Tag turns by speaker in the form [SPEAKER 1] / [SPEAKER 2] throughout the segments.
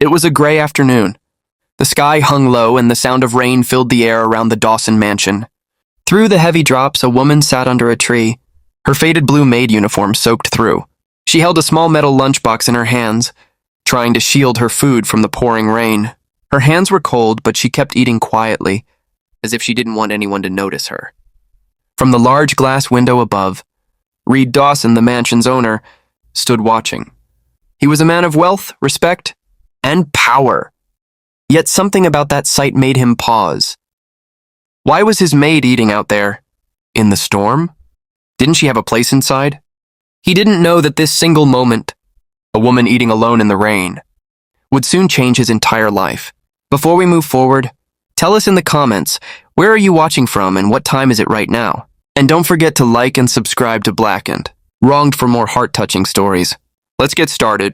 [SPEAKER 1] It was a gray afternoon. The sky hung low and the sound of rain filled the air around the Dawson mansion. Through the heavy drops, a woman sat under a tree, her faded blue maid uniform soaked through. She held a small metal lunchbox in her hands, trying to shield her food from the pouring rain. Her hands were cold, but she kept eating quietly, as if she didn't want anyone to notice her. From the large glass window above, Reed Dawson, the mansion's owner, stood watching. He was a man of wealth, respect, and power. Yet something about that sight made him pause. Why was his maid eating out there? In the storm? Didn't she have a place inside? He didn't know that this single moment, a woman eating alone in the rain, would soon change his entire life. Before we move forward, tell us in the comments, where are you watching from and what time is it right now? And don't forget to like and subscribe to Blackened, Wronged for more heart-touching stories. Let's get started.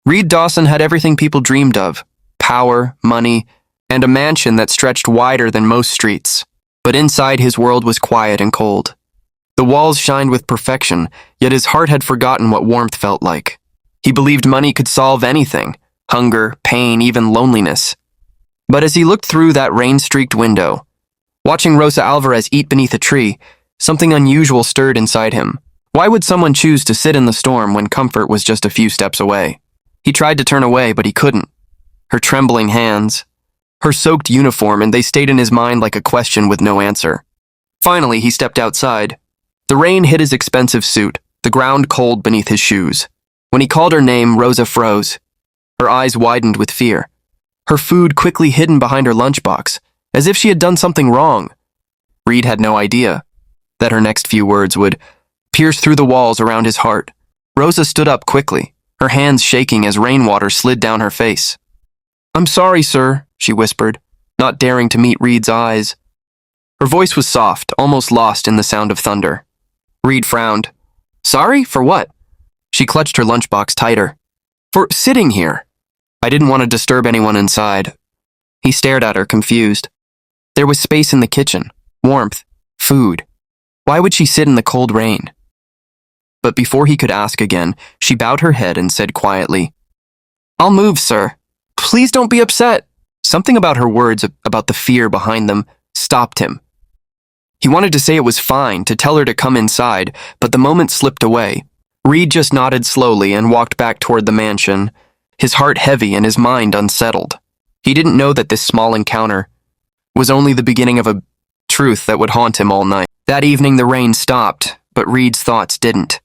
[SPEAKER 1] Reed Dawson had everything people dreamed of: power, money, and a mansion that stretched wider than most streets. But inside, his world was quiet and cold. The walls shined with perfection, yet his heart had forgotten what warmth felt like. He believed money could solve anything: hunger, pain, even loneliness. But as he looked through that rain-streaked window, watching Rosa Alvarez eat beneath a tree, something unusual stirred inside him. Why would someone choose to sit in the storm when comfort was just a few steps away? He tried to turn away, but he couldn't. Her trembling hands, her soaked uniform, and they stayed in his mind like a question with no answer. Finally, he stepped outside. The rain hit his expensive suit, the ground cold beneath his shoes. When he called her name, Rosa froze. Her eyes widened with fear, her food quickly hidden behind her lunchbox, as if she had done something wrong. Reed had no idea that her next few words would pierce through the walls around his heart. Rosa stood up quickly, her hands shaking as rainwater slid down her face. "I'm sorry, sir," she whispered, not daring to meet Reed's eyes. Her voice was soft, almost lost in the sound of thunder. Reed frowned. "Sorry? For what?" She clutched her lunchbox tighter. "For sitting here. I didn't want to disturb anyone inside." He stared at her, confused. There was space in the kitchen, warmth, food. Why would she sit in the cold rain? But before he could ask again, she bowed her head and said quietly, "I'll move, sir. Please don't be upset." Something about her words, about the fear behind them, stopped him. He wanted to say it was fine, to tell her to come inside, but the moment slipped away. Reed just nodded slowly and walked back toward the mansion, his heart heavy and his mind unsettled. He didn't know that this small encounter was only the beginning of a truth that would haunt him all night. That evening the rain stopped, but Reed's thoughts didn't.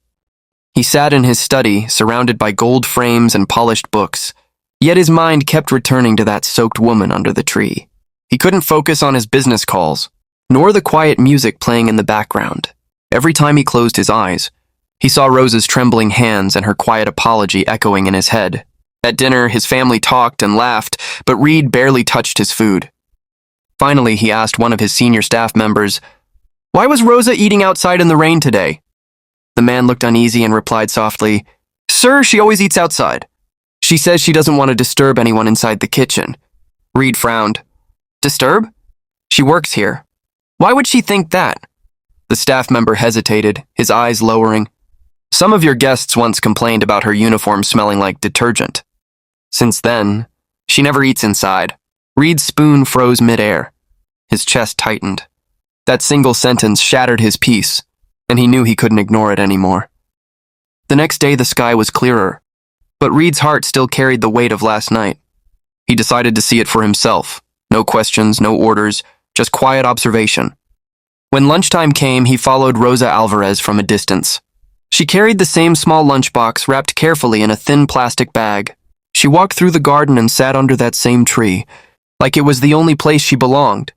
[SPEAKER 1] He sat in his study, surrounded by gold frames and polished books, yet his mind kept returning to that soaked woman under the tree. He couldn't focus on his business calls, nor the quiet music playing in the background. Every time he closed his eyes, he saw Rosa's trembling hands and her quiet apology echoing in his head. At dinner, his family talked and laughed, but Reed barely touched his food. Finally, he asked one of his senior staff members, "Why was Rosa eating outside in the rain today?" The man looked uneasy and replied softly, "Sir, she always eats outside. She says she doesn't want to disturb anyone inside the kitchen." Reed frowned. "Disturb? She works here. Why would she think that?" The staff member hesitated, his eyes lowering. "Some of your guests once complained about her uniform smelling like detergent. Since then, she never eats inside." Reed's spoon froze midair. His chest tightened. That single sentence shattered his peace, and he knew he couldn't ignore it anymore. The next day the sky was clearer, but Reed's heart still carried the weight of last night. He decided to see it for himself. No questions, no orders, just quiet observation. When lunchtime came, he followed Rosa Alvarez from a distance. She carried the same small lunchbox wrapped carefully in a thin plastic bag. She walked through the garden and sat under that same tree, like it was the only place she belonged.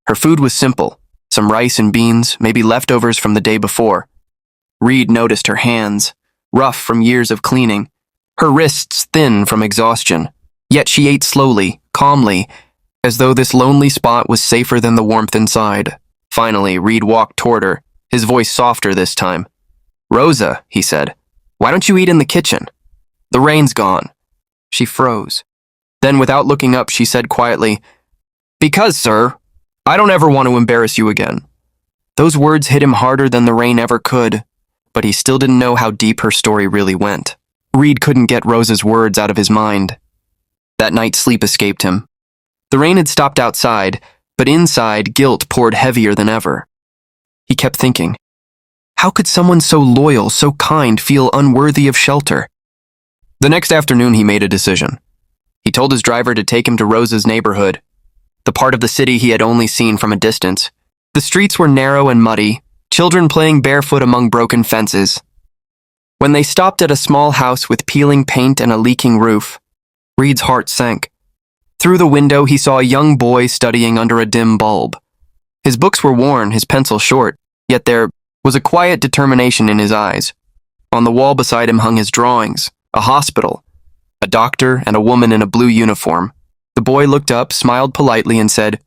[SPEAKER 1] Her food was simple: some rice and beans, maybe leftovers from the day before. Reed noticed her hands, rough from years of cleaning, her wrists thin from exhaustion. Yet she ate slowly, calmly, as though this lonely spot was safer than the warmth inside. Finally, Reed walked toward her, his voice softer this time. "Rosa," he said, "why don't you eat in the kitchen? The rain's gone." She froze. Then, without looking up, she said quietly, "Because, sir, I don't ever want to embarrass you again." Those words hit him harder than the rain ever could, but he still didn't know how deep her story really went. Reed couldn't get Rosa's words out of his mind. That night sleep escaped him. The rain had stopped outside, but inside guilt poured heavier than ever. He kept thinking, how could someone so loyal, so kind, feel unworthy of shelter? The next afternoon he made a decision. He told his driver to take him to Rosa's neighborhood, the part of the city he had only seen from a distance. The streets were narrow and muddy, children playing barefoot among broken fences. When they stopped at a small house with peeling paint and a leaking roof, Reed's heart sank. Through the window he saw a young boy studying under a dim bulb. His books were worn, his pencil short, yet there was a quiet determination in his eyes. On the wall beside him hung his drawings, a hospital, a doctor and a woman in a blue uniform. The boy looked up, smiled politely, and said,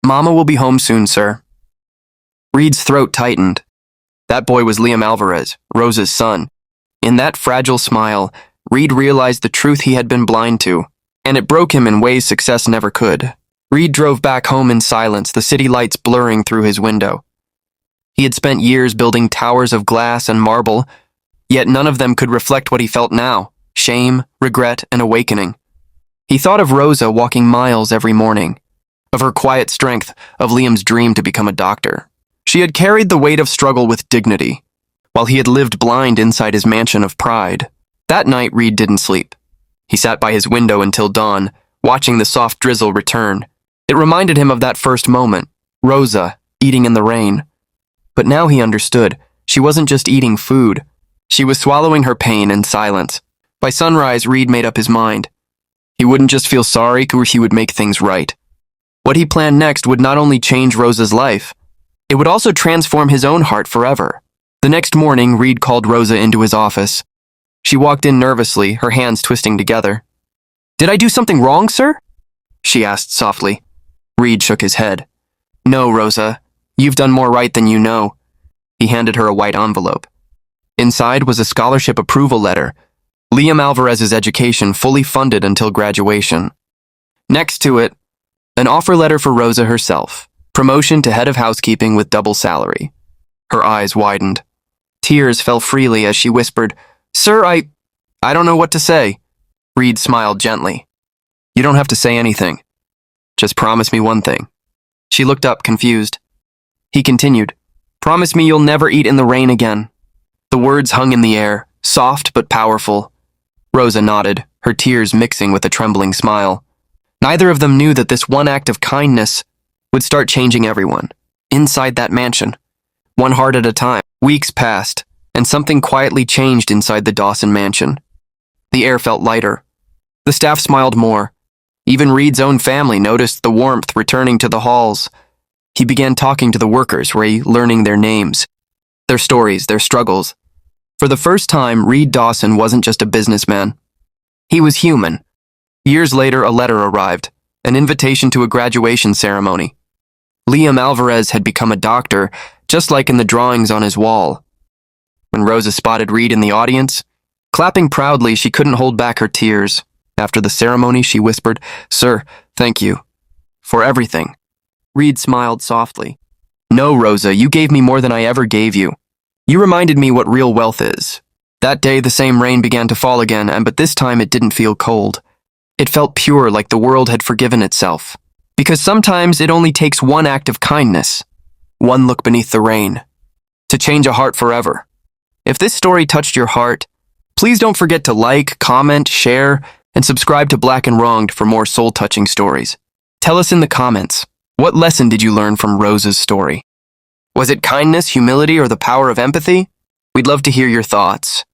[SPEAKER 1] "Mama will be home soon, sir." Reed's throat tightened. That boy was Liam Alvarez, Rosa's son. In that fragile smile, Reed realized the truth he had been blind to, and it broke him in ways success never could. Reed drove back home in silence, the city lights blurring through his window. He had spent years building towers of glass and marble, yet none of them could reflect what he felt now: shame, regret, and awakening. He thought of Rosa walking miles every morning, of her quiet strength, of Liam's dream to become a doctor. She had carried the weight of struggle with dignity, while he had lived blind inside his mansion of pride. That night, Reed didn't sleep. He sat by his window until dawn, watching the soft drizzle return. It reminded him of that first moment, Rosa, eating in the rain. But now he understood. She wasn't just eating food. She was swallowing her pain in silence. By sunrise, Reed made up his mind. He wouldn't just feel sorry, he would make things right. What he planned next would not only change Rosa's life, it would also transform his own heart forever. The next morning, Reed called Rosa into his office. She walked in nervously, her hands twisting together. "Did I do something wrong, sir?" she asked softly. Reed shook his head. "No, Rosa. You've done more right than you know." He handed her a white envelope. Inside was a scholarship approval letter, Liam Alvarez's education fully funded until graduation. Next to it, an offer letter for Rosa herself, promotion to head of housekeeping with double salary. Her eyes widened. Tears fell freely as she whispered, "Sir, I don't know what to say." Reed smiled gently. "You don't have to say anything. Just promise me one thing." She looked up, confused. He continued, "Promise me you'll never eat in the rain again." The words hung in the air, soft but powerful. Rosa nodded, her tears mixing with a trembling smile. Neither of them knew that this one act of kindness would start changing everyone, inside that mansion. One heart at a time. Weeks passed, and something quietly changed inside the Dawson mansion. The air felt lighter. The staff smiled more. Even Reed's own family noticed the warmth returning to the halls. He began talking to the workers, learning their names, their stories, their struggles. For the first time, Reed Dawson wasn't just a businessman. He was human. Years later, a letter arrived, an invitation to a graduation ceremony. Liam Alvarez had become a doctor, just like in the drawings on his wall. When Rosa spotted Reed in the audience, clapping proudly, she couldn't hold back her tears. After the ceremony, she whispered, "Sir, thank you for everything." Reed smiled softly. "No, Rosa, you gave me more than I ever gave you. You reminded me what real wealth is." That day, the same rain began to fall again, but this time it didn't feel cold. It felt pure, like the world had forgiven itself. Because sometimes it only takes one act of kindness, one look beneath the rain, to change a heart forever. If this story touched your heart, please don't forget to like, comment, share, and subscribe to Black and Wronged for more soul-touching stories. Tell us in the comments, what lesson did you learn from Rosa's story? Was it kindness, humility, or the power of empathy? We'd love to hear your thoughts.